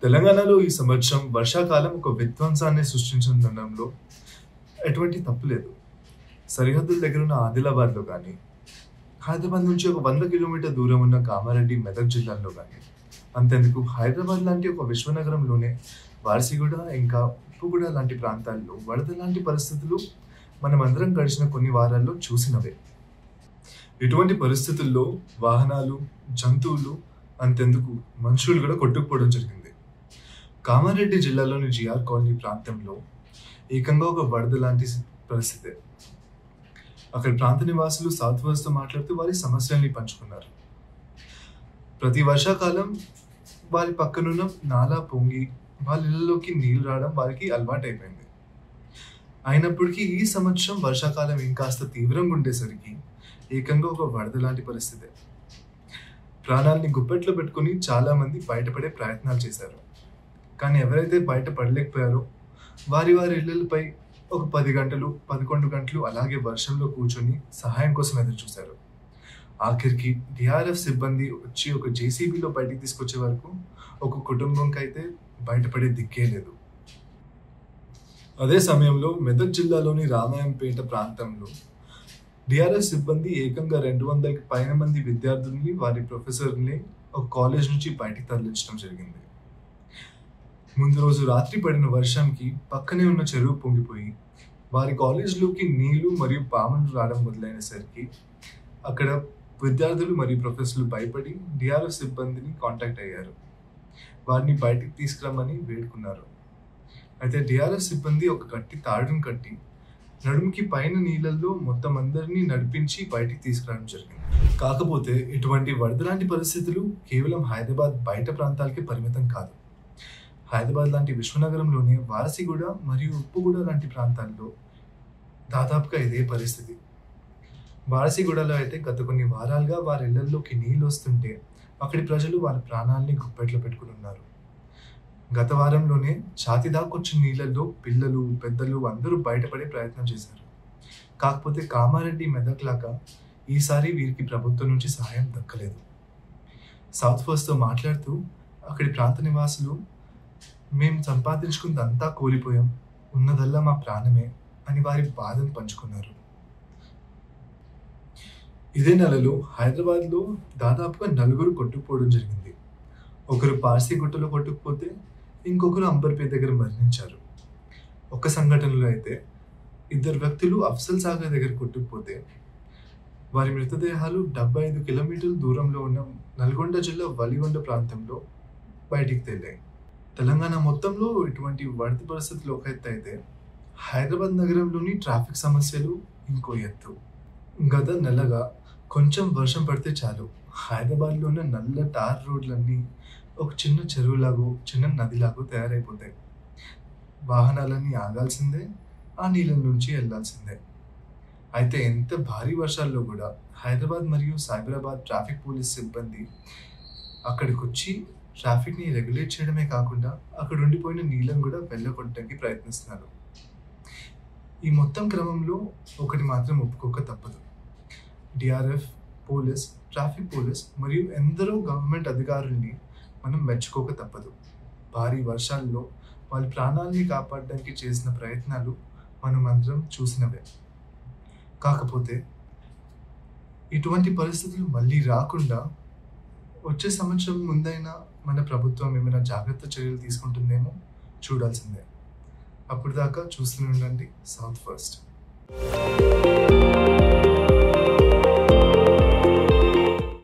తెలంగాణలో ఈ సంవత్సరం వర్షాకాలం ఒక విధ్వంసాన్ని సృష్టించడంలో ఎటువంటి తప్పు లేదు. సరిహద్దుల దగ్గర ఉన్న ఆదిలాబాద్‌లో గానీ, హైదరాబాద్ నుంచి ఒక 100 కిలోమీటర్ దూరం ఉన్న కామారెడ్డి, మెదక్ జిల్లాల్లో గానీ, అంతెందుకు హైదరాబాద్ లాంటి ఒక విశ్వనగరంలోనే వార్సిగూడ, ఇంకా ఉప్పుగూడ లాంటి ప్రాంతాల్లో వరద లాంటి పరిస్థితులు మనమందరం గడిచిన కొన్ని వారాల్లో చూసినవే. ఇటువంటి పరిస్థితుల్లో వాహనాలు, జంతువులు, అంతెందుకు మనుషులు కూడా కొట్టుకుపోవడం జరిగింది. కామారెడ్డి జిల్లాలోని జిఆర్ కాలనీ ప్రాంతంలో ఏకంగా ఒక వరద లాంటి పరిస్థితే. అక్కడ ప్రాంత నివాసులు సౌత్ వాయిస్‌తో మాట్లాడుతూ వారి సమస్యల్ని పంచుకున్నారు. ప్రతి వర్షాకాలం వారి పక్కనున్న నాలా పొంగి వాళ్ళ ఇళ్లలోకి నీళ్లు రావడం వారికి అలవాటైపోయింది. అయినప్పటికీ ఈ సంవత్సరం వర్షాకాలం ఇంకాస్త తీవ్రంగా ఉండేసరికి ఏకంగా ఒక వరద లాంటి పరిస్థితే. ప్రాణాల్ని గుప్పెట్లో పెట్టుకుని చాలా మంది బయటపడే ప్రయత్నాలు చేశారు. కానీ ఎవరైతే బయట పడలేకపోయారో వారి ఇళ్లపై ఒక 10 గంటలు, 11 గంటలు అలాగే వర్షంలో కూర్చొని సహాయం కోసం ఎదురు చూశారు. ఆఖరికి డిఆర్ఎఫ్ సిబ్బంది వచ్చి ఒక జేసీబీలో బయటికి తీసుకొచ్చే వరకు ఒక కుటుంబంకైతే బయటపడే దిక్కే లేదు. అదే సమయంలో మెదక్ జిల్లాలోని రామాయంపేట ప్రాంతంలో డిఆర్ఎఫ్ సిబ్బంది ఏకంగా 200కి పైన మంది విద్యార్థుల్ని, వారి ప్రొఫెసర్ని ఒక కాలేజ్ నుంచి బయటికి తరలించడం జరిగింది. ముందు రోజు రాత్రి పడిన వర్షంకి పక్కనే ఉన్న చెరువు పొంగిపోయి వారి కాలేజ్లోకి నీళ్లు మరియు పాములు రావడం మొదలైనసరికి అక్కడ విద్యార్థులు మరియు ప్రొఫెసర్లు భయపడి డిఆర్ఎఫ్ సిబ్బందిని కాంటాక్ట్ అయ్యారు. వారిని బయటికి తీసుకురమ్మని వేడుకున్నారు. అయితే డిఆర్ఎఫ్ సిబ్బంది ఒక గట్టి తాడును కట్టి నడుముకి పైన నీళ్ళల్లో మొత్తం అందరినీ నడిపించి బయటికి తీసుకురావడం జరిగింది. కాకపోతే ఇటువంటి వరద లాంటి పరిస్థితులు కేవలం హైదరాబాద్ బయట ప్రాంతాలకే పరిమితం కాదు. హైదరాబాద్ లాంటి విశ్వనగరంలోనే వార్సిగూడ మరియు ఉప్పుగూడ లాంటి ప్రాంతాల్లో దాదాపుగా ఇదే పరిస్థితి. వార్సిగూడలో అయితే గత కొన్ని వారాలుగా వారి ఇళ్లలోకి నీళ్ళు వస్తుంటే అక్కడి ప్రజలు వారి ప్రాణాలని గుప్పెట్లో పెట్టుకుని ఉన్నారు. గత వారంలోనే ఛాతీ దాకొచ్చిన నీళ్ళల్లో పిల్లలు, పెద్దలు అందరూ బయటపడే ప్రయత్నం చేశారు. కాకపోతే కామారెడ్డి, మెదక్ లాగా ఈసారి వీరికి ప్రభుత్వం నుంచి సహాయం దక్కలేదు. సౌత్ ఫస్ట్‌తో మాట్లాడుతూ అక్కడి ప్రాంత నివాసులు మేము సంపాదించుకున్నదంతా కోల్పోయాం, ఉన్నదల్లా మా ప్రాణమే అని వారి బాధను పంచుకున్నారు. ఇదే నెలలో హైదరాబాద్లో దాదాపుగా 4 కొట్టుకుపోవడం జరిగింది. ఒకరు పార్సీగుట్టలో కొట్టుకుపోతే ఇంకొకరు అంబర్పేట దగ్గర మరణించారు. ఒక సంఘటనలో అయితే 2 వ్యక్తులు అఫ్జల్ సాగర్ దగ్గర కొట్టుకుపోతే వారి మృతదేహాలు 75 కిలోమీటర్ల దూరంలో ఉన్న నల్గొండ జిల్లా వలిగొండ ప్రాంతంలో బయటికి తేలాయి. తెలంగాణ మొత్తంలో ఇటువంటి వరద పరిస్థితులు ఒక ఎత్తు అయితే హైదరాబాద్ నగరంలోని ట్రాఫిక్ సమస్యలు ఇంకో ఎత్తు. గత నెలగా కొంచెం వర్షం పడితే చాలు హైదరాబాద్లో ఉన్న నల్ల టార్ రోడ్లన్నీ ఒక చిన్న చెరువులాగో, చిన్న నదిలాగో తయారైపోతాయి. వాహనాలన్నీ ఆగాల్సిందే, ఆ నీళ్ళ నుంచి వెళ్లాల్సిందే. అయితే ఎంత భారీ వర్షాల్లో కూడా హైదరాబాద్ మరియు సైబరాబాద్ ట్రాఫిక్ పోలీస్ సిబ్బంది అక్కడికి వచ్చి ట్రాఫిక్ని రెగ్యులేట్ చేయడమే కాకుండా అక్కడ ఉండిపోయిన నీళ్ళను కూడా వెళ్ళగొట్టడానికి ప్రయత్నిస్తున్నారు. ఈ మొత్తం క్రమంలో ఒకటి మాత్రం ఒప్పుకోక తప్పదు. డిఆర్ఎఫ్, పోలీస్, ట్రాఫిక్ పోలీస్ మరియు ఎందరో గవర్నమెంట్ అధికారుల్ని మనం మెచ్చుకోక తప్పదు. భారీ వర్షాల్లో వాళ్ళ ప్రాణాలని కాపాడడానికి చేసిన ప్రయత్నాలు మనం అందరం చూసినవే. కాకపోతే ఇటువంటి పరిస్థితులు మళ్ళీ రాకుండా వచ్చే సంవత్సరం ముందైనా మన ప్రభుత్వం ఏమైనా జాగ్రత్త చర్యలు తీసుకుంటుందేమో చూడాల్సిందే. అప్పుడు దాకా చూస్తూనే ఉండండి సౌత్ ఫస్ట్.